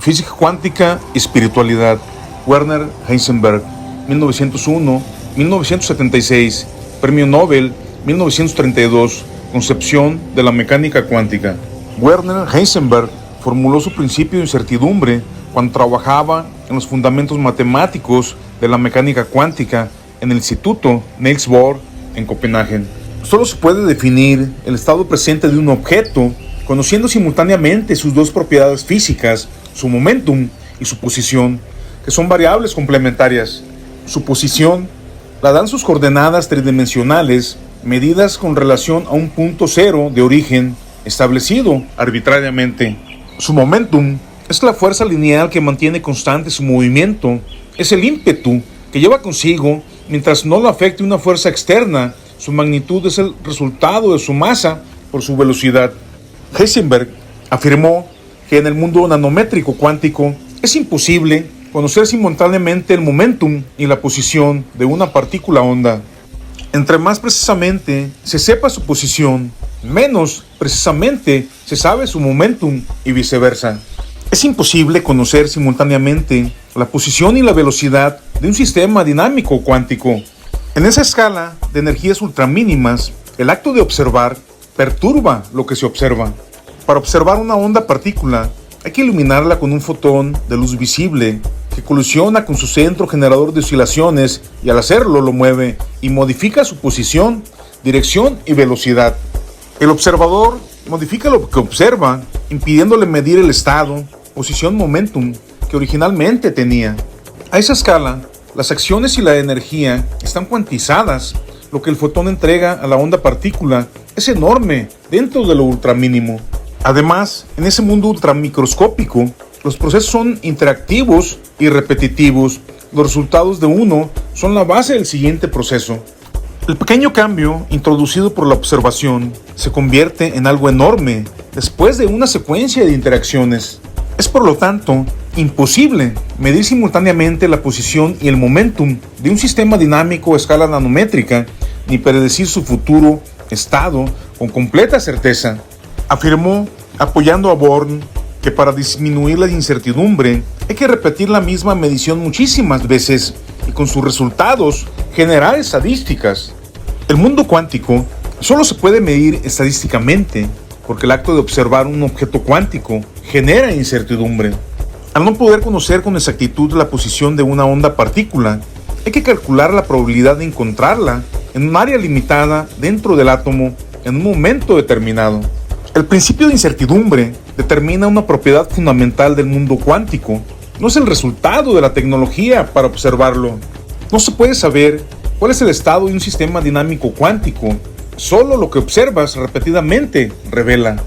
Física cuántica y espiritualidad. Werner Heisenberg, 1901-1976. Premio Nobel, 1932. Concepción de la mecánica cuántica. Werner Heisenberg formuló su principio de incertidumbre cuando trabajaba en los fundamentos matemáticos de la mecánica cuántica en el Instituto Niels Bohr en Copenhague. Solo se puede definir el estado presente de un objeto conociendo simultáneamente sus dos propiedades físicas, su momentum y su posición, que son variables complementarias. Su posición la dan sus coordenadas tridimensionales medidas con relación a un punto cero de origen establecido arbitrariamente. Su momentum es la fuerza lineal que mantiene constante su movimiento, es el ímpetu que lleva consigo mientras no lo afecte una fuerza externa. Su magnitud es el resultado de su masa por su velocidad. Heisenberg afirmó que en el mundo nanométrico cuántico es imposible conocer simultáneamente el momentum y la posición de una partícula onda. Entre más precisamente se sepa su posición, menos precisamente se sabe su momentum y viceversa. Es imposible conocer simultáneamente la posición y la velocidad de un sistema dinámico cuántico. En esa escala de energías ultramínimas, el acto de observar perturba lo que se observa. Para observar una onda partícula, hay que iluminarla con un fotón de luz visible que colisiona con su centro generador de oscilaciones y al hacerlo lo mueve y modifica su posición, dirección y velocidad. El observador modifica lo que observa, impidiéndole medir el estado, posición, momentum que originalmente tenía. A esa escala, las acciones y la energía están cuantizadas. Lo que el fotón entrega a la onda partícula es enorme dentro de lo ultramínimo. Además, en ese mundo ultramicroscópico, los procesos son interactivos y repetitivos. Los resultados de uno son la base del siguiente proceso. El pequeño cambio introducido por la observación se convierte en algo enorme después de una secuencia de interacciones. Es por lo tanto imposible medir simultáneamente la posición y el momentum de un sistema dinámico a escala nanométrica ni predecir su futuro estado con completa certeza. Afirmó, apoyando a Born, que para disminuir la incertidumbre hay que repetir la misma medición muchísimas veces y con sus resultados generar estadísticas. El mundo cuántico solo se puede medir estadísticamente porque el acto de observar un objeto cuántico genera incertidumbre. Al no poder conocer con exactitud la posición de una onda partícula, hay que calcular la probabilidad de encontrarla en un área limitada dentro del átomo en un momento determinado. El principio de incertidumbre determina una propiedad fundamental del mundo cuántico. No es el resultado de la tecnología para observarlo. No se puede saber cuál es el estado de un sistema dinámico cuántico. Solo lo que observas repetidamente revela.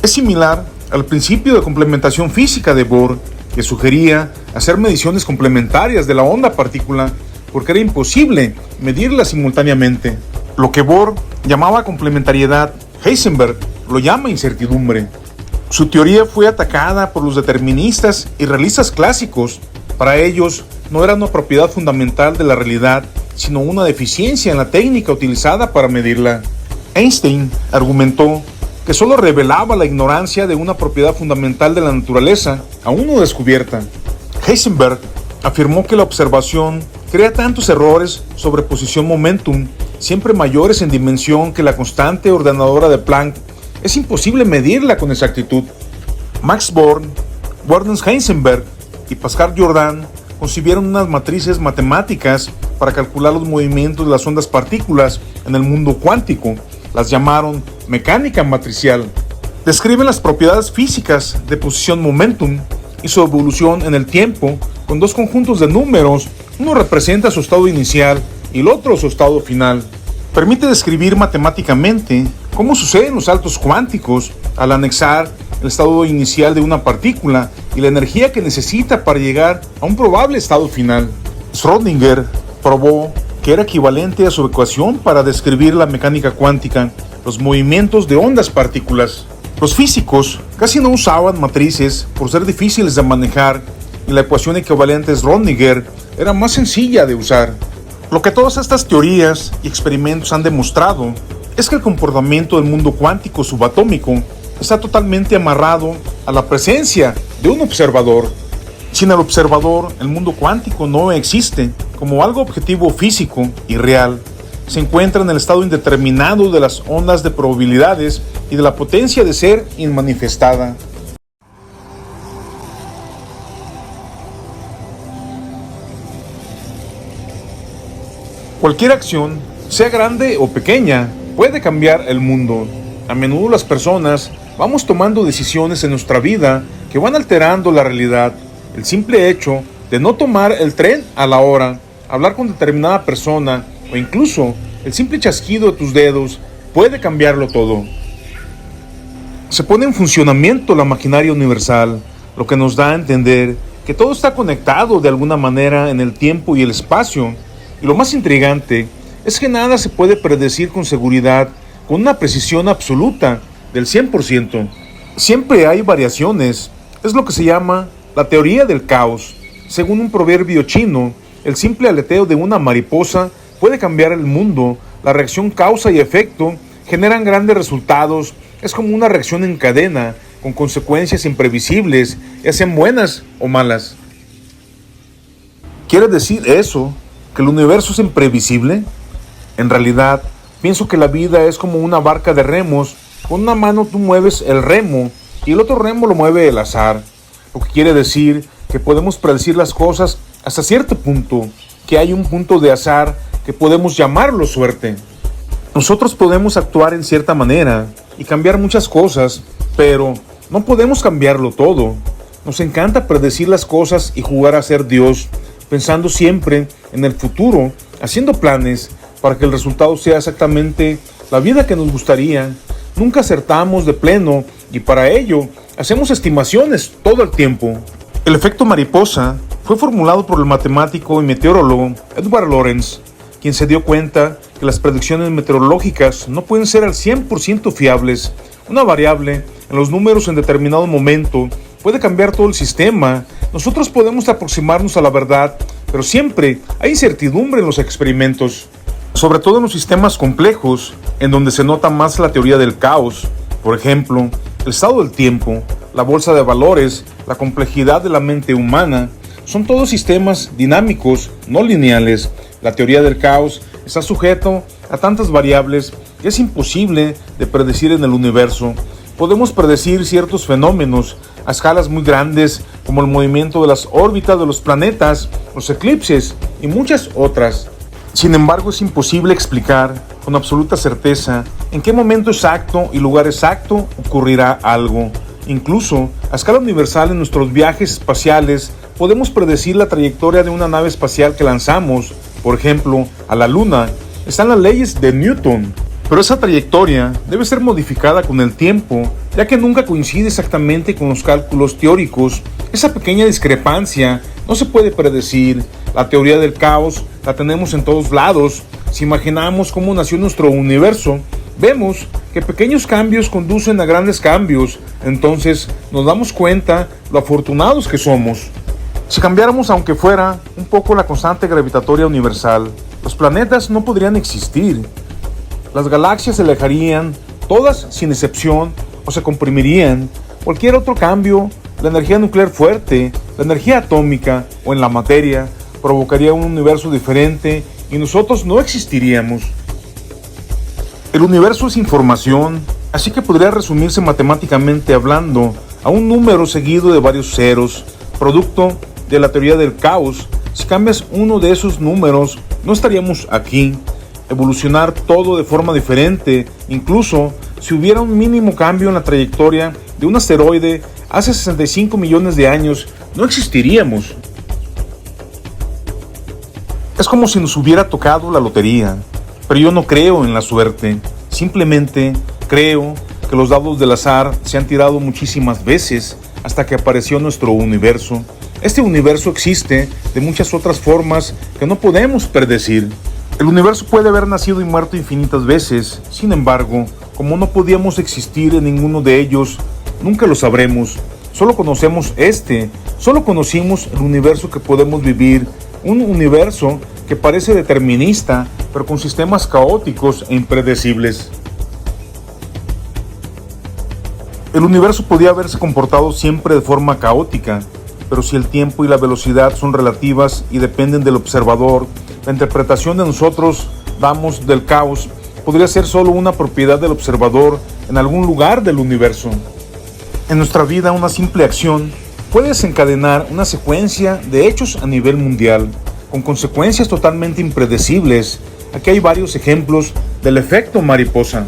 Es similar al principio de complementación física de Bohr, que sugería hacer mediciones complementarias de la onda partícula porque era imposible medirla simultáneamente. Lo que Bohr llamaba complementariedad, Heisenberg lo llama incertidumbre. Su teoría fue atacada por los deterministas y realistas clásicos. Para ellos no era una propiedad fundamental de la realidad, sino una deficiencia en la técnica utilizada para medirla. Einstein argumentó que solo revelaba la ignorancia de una propiedad fundamental de la naturaleza aún no descubierta. Heisenberg afirmó que la observación crea tantos errores sobre posición-momentum, siempre mayores en dimensión que la constante ordenadora de Planck. Es imposible medirla con exactitud. Max Born, Werner Heisenberg y Pascal Jordan concibieron unas matrices matemáticas para calcular los movimientos de las ondas partículas en el mundo cuántico. Las llamaron mecánica matricial. Describen las propiedades físicas de posición-momentum y su evolución en el tiempo con dos conjuntos de números. Uno representa su estado inicial y el otro su estado final. Permite describir matemáticamente cómo suceden los saltos cuánticos al anexar el estado inicial de una partícula y la energía que necesita para llegar a un probable estado final. Schrödinger probó que era equivalente a su ecuación para describir la mecánica cuántica, los movimientos de ondas partículas. Los físicos casi no usaban matrices por ser difíciles de manejar y la ecuación equivalente Schrödinger era más sencilla de usar. Lo que todas estas teorías y experimentos han demostrado es que el comportamiento del mundo cuántico subatómico está totalmente amarrado a la presencia de un observador. Sin el observador, el mundo cuántico no existe como algo objetivo físico y real. Se encuentra en el estado indeterminado de las ondas de probabilidades y de la potencia de ser inmanifestada. Cualquier acción, sea grande o pequeña, puede cambiar el mundo. A menudo las personas vamos tomando decisiones en nuestra vida que van alterando la realidad. El simple hecho de no tomar el tren a la hora, hablar con determinada persona o incluso el simple chasquido de tus dedos puede cambiarlo todo. Se pone en funcionamiento la maquinaria universal, lo que nos da a entender que todo está conectado de alguna manera en el tiempo y el espacio. Y lo más intrigante es que nada se puede predecir con seguridad, con una precisión absoluta del 100%. Siempre hay variaciones, es lo que se llama la teoría del caos. Según un proverbio chino, el simple aleteo de una mariposa puede cambiar el mundo. La reacción causa y efecto generan grandes resultados. Es como una reacción en cadena, con consecuencias imprevisibles, ya sean buenas o malas. ¿Quiere decir eso que el universo es imprevisible? En realidad, pienso que la vida es como una barca de remos. Con una mano tú mueves el remo y el otro remo lo mueve el azar. Lo que quiere decir que podemos predecir las cosas hasta cierto punto, que hay un punto de azar que podemos llamarlo suerte. Nosotros podemos actuar en cierta manera y cambiar muchas cosas, pero no podemos cambiarlo todo. Nos encanta predecir las cosas y jugar a ser Dios, pensando siempre en el futuro, haciendo planes para que el resultado sea exactamente la vida que nos gustaría. Nunca acertamos de pleno y para ello hacemos estimaciones todo el tiempo. El efecto mariposa fue formulado por el matemático y meteorólogo Edward Lorenz, quien se dio cuenta que las predicciones meteorológicas no pueden ser al 100% fiables. Una variable en los números en determinado momento puede cambiar todo el sistema. Nosotros podemos aproximarnos a la verdad, pero siempre hay incertidumbre en los experimentos, sobre todo en los sistemas complejos, en donde se nota más la teoría del caos. Por ejemplo, el estado del tiempo, la bolsa de valores, la complejidad de la mente humana, son todos sistemas dinámicos, no lineales. La teoría del caos está sujeto a tantas variables que es imposible de predecir en el universo. Podemos predecir ciertos fenómenos a escalas muy grandes, como el movimiento de las órbitas de los planetas, los eclipses y muchas otras. Sin embargo, es imposible explicar con absoluta certeza en qué momento exacto y lugar exacto ocurrirá algo. Incluso a escala universal en nuestros viajes espaciales podemos predecir la trayectoria de una nave espacial que lanzamos, por ejemplo, a la Luna. Están las leyes de Newton, pero esa trayectoria debe ser modificada con el tiempo, ya que nunca coincide exactamente con los cálculos teóricos. Esa pequeña discrepancia no se puede predecir. La teoría del caos la tenemos en todos lados. Si imaginamos cómo nació nuestro universo, vemos que pequeños cambios conducen a grandes cambios. Entonces nos damos cuenta lo afortunados que somos. Si cambiáramos, aunque fuera un poco, la constante gravitatoria universal, los planetas no podrían existir. Las galaxias se alejarían, todas sin excepción, o se comprimirían. Cualquier otro cambio, la energía nuclear fuerte, la energía atómica o en la materia, provocaría un universo diferente y nosotros no existiríamos. El universo es información, así que podría resumirse matemáticamente hablando a un número seguido de varios ceros, producto de la teoría del caos. Si cambias uno de esos números, no estaríamos aquí. Evolucionar todo de forma diferente, incluso si hubiera un mínimo cambio en la trayectoria de un asteroide hace 65 millones de años, no existiríamos. Es como si nos hubiera tocado la lotería, pero yo no creo en la suerte. Simplemente creo que los dados del azar se han tirado muchísimas veces hasta que apareció nuestro universo. Este universo existe de muchas otras formas que no podemos predecir. El universo puede haber nacido y muerto infinitas veces. Sin embargo, como no podíamos existir en ninguno de ellos, nunca lo sabremos. Solo conocemos solo conocimos el universo que podemos vivir, un universo que parece determinista, pero con sistemas caóticos e impredecibles. El universo podía haberse comportado siempre de forma caótica, pero si el tiempo y la velocidad son relativas y dependen del observador, la interpretación de nosotros damos del caos podría ser solo una propiedad del observador en algún lugar del universo. En nuestra vida, una simple acción puede desencadenar una secuencia de hechos a nivel mundial, con consecuencias totalmente impredecibles. Aquí hay varios ejemplos del efecto mariposa.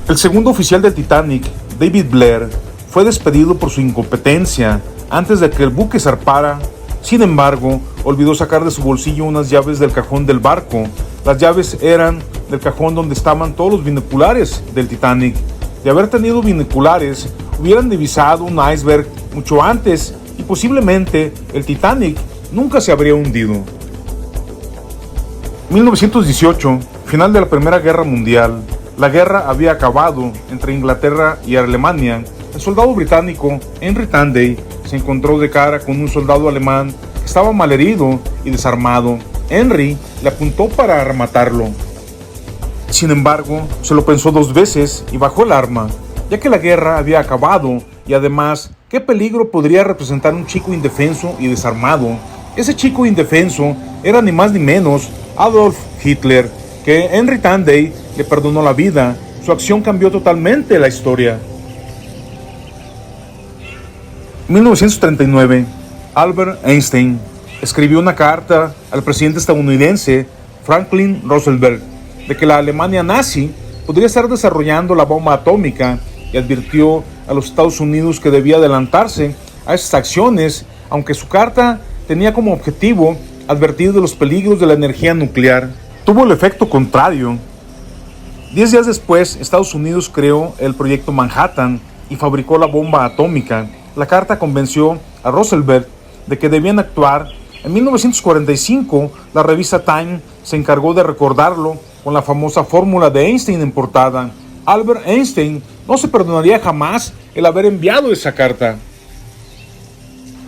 El segundo oficial del Titanic, David Blair, fue despedido por su incompetencia antes de que el buque zarpara. Sin embargo, olvidó sacar de su bolsillo unas llaves del cajón del barco. Las llaves eran del cajón donde estaban todos los binoculares del Titanic. De haber tenido binoculares, hubieran divisado un iceberg mucho antes y posiblemente el Titanic nunca se habría hundido. 1918, final de la Primera Guerra Mundial. La guerra había acabado entre Inglaterra y Alemania. El soldado británico Henry Tanday se encontró de cara con un soldado alemán que estaba malherido y desarmado. Henry le apuntó para rematarlo. Sin embargo, se lo pensó dos veces y bajó el arma, ya que la guerra había acabado y además, ¿qué peligro podría representar un chico indefenso y desarmado? Ese chico indefenso era ni más ni menos Adolf Hitler, que Henry Tanday le perdonó la vida. Su acción cambió totalmente la historia. 1939, Albert Einstein escribió una carta al presidente estadounidense Franklin Roosevelt de que la Alemania nazi podría estar desarrollando la bomba atómica y advirtió a los Estados Unidos que debía adelantarse a esas acciones, aunque su carta tenía como objetivo advertir de los peligros de la energía nuclear. Tuvo el efecto contrario. 10 días después, Estados Unidos creó el proyecto Manhattan y fabricó la bomba atómica. La carta convenció a Roosevelt de que debían actuar. En 1945, la revista Time se encargó de recordarlo con la famosa fórmula de Einstein en portada. Albert Einstein no se perdonaría jamás el haber enviado esa carta.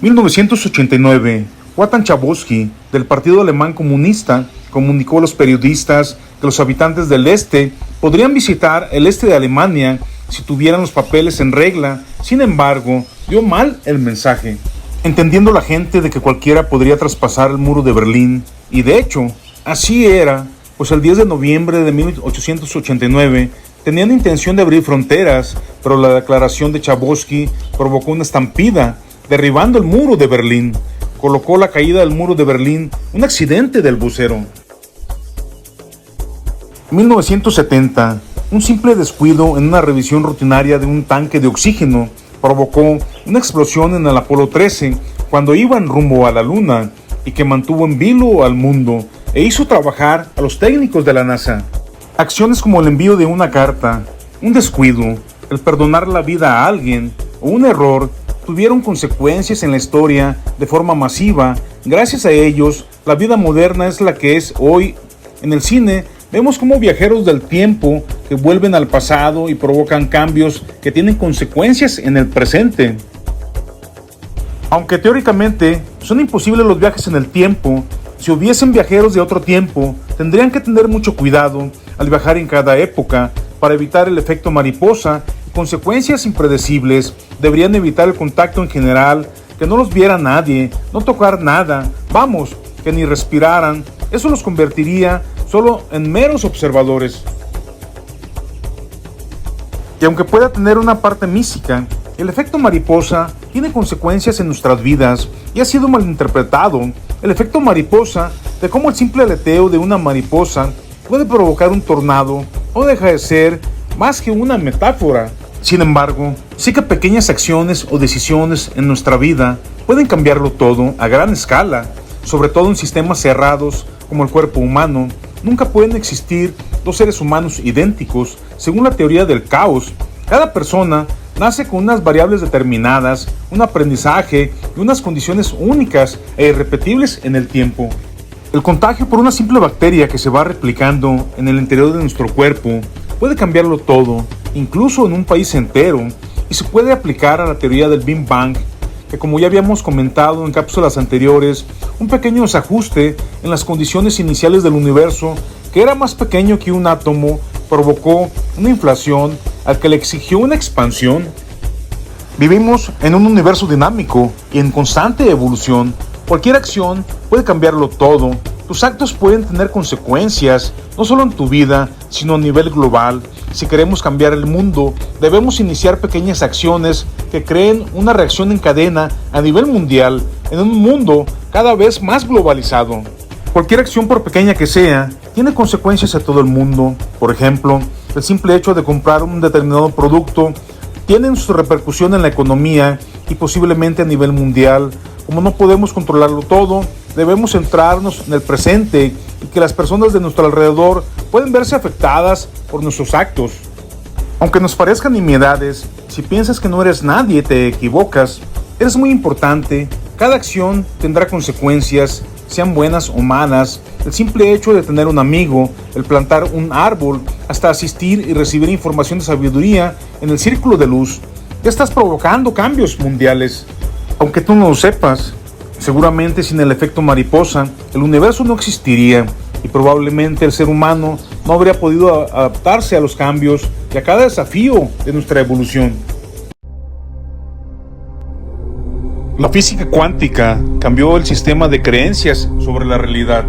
1989, Watan Chabowski, del Partido Alemán Comunista, comunicó a los periodistas que los habitantes del este podrían visitar el este de Alemania si tuvieran los papeles en regla. Sin embargo, dio mal el mensaje, entendiendo la gente de que cualquiera podría traspasar el muro de Berlín, y de hecho, así era, pues el 10 de noviembre de 1889 tenían intención de abrir fronteras, pero la declaración de Chabowski provocó una estampida, derribando el muro de Berlín. Colocó la caída del muro de Berlín un accidente del bucero. 1970, un simple descuido en una revisión rutinaria de un tanque de oxígeno provocó una explosión en el Apolo 13 cuando iban rumbo a la Luna y que mantuvo en vilo al mundo e hizo trabajar a los técnicos de la NASA. Acciones como el envío de una carta, un descuido, el perdonar la vida a alguien o un error tuvieron consecuencias en la historia de forma masiva. Gracias a ellos, la vida moderna es la que es hoy. En el cine, vemos como viajeros del tiempo que vuelven al pasado y provocan cambios que tienen consecuencias en el presente. Aunque teóricamente son imposibles los viajes en el tiempo, si hubiesen viajeros de otro tiempo, tendrían que tener mucho cuidado al viajar en cada época para evitar el efecto mariposa y consecuencias impredecibles. Deberían evitar el contacto en general, que no los viera nadie, no tocar nada, vamos, que ni respiraran. Eso los convertiría solo en meros observadores. Y aunque pueda tener una parte mística, el efecto mariposa tiene consecuencias en nuestras vidas y ha sido malinterpretado. El efecto mariposa, de cómo el simple aleteo de una mariposa puede provocar un tornado, no deja de ser más que una metáfora. Sin embargo, sí que pequeñas acciones o decisiones en nuestra vida pueden cambiarlo todo a gran escala, sobre todo en sistemas cerrados como el cuerpo humano. Nunca pueden existir dos seres humanos idénticos, según la teoría del caos. Cada persona nace con unas variables determinadas, un aprendizaje y unas condiciones únicas e irrepetibles en el tiempo. El contagio por una simple bacteria que se va replicando en el interior de nuestro cuerpo puede cambiarlo todo, incluso en un país entero, y se puede aplicar a la teoría del Big Bang, que como ya habíamos comentado en cápsulas anteriores, un pequeño desajuste en las condiciones iniciales del universo, que era más pequeño que un átomo, provocó una inflación al que le exigió una expansión. Vivimos en un universo dinámico y en constante evolución. Cualquier acción puede cambiarlo todo. Tus actos pueden tener consecuencias, no solo en tu vida, sino a nivel global. Si queremos cambiar el mundo, debemos iniciar pequeñas acciones que creen una reacción en cadena a nivel mundial, en un mundo cada vez más globalizado. Cualquier acción, por pequeña que sea, tiene consecuencias a todo el mundo. Por ejemplo, el simple hecho de comprar un determinado producto tiene su repercusión en la economía y posiblemente a nivel mundial. Como no podemos controlarlo todo, debemos centrarnos en el presente y que las personas de nuestro alrededor pueden verse afectadas por nuestros actos. Aunque nos parezcan nimiedades, si piensas que no eres nadie, te equivocas. Eres muy importante. Cada acción tendrá consecuencias, sean buenas o malas. El simple hecho de tener un amigo, el plantar un árbol, hasta asistir y recibir información de sabiduría en el círculo de luz, ya estás provocando cambios mundiales. Aunque tú no lo sepas, seguramente sin el efecto mariposa, el universo no existiría y probablemente el ser humano no habría podido adaptarse a los cambios y a cada desafío de nuestra evolución. La física cuántica cambió el sistema de creencias sobre la realidad.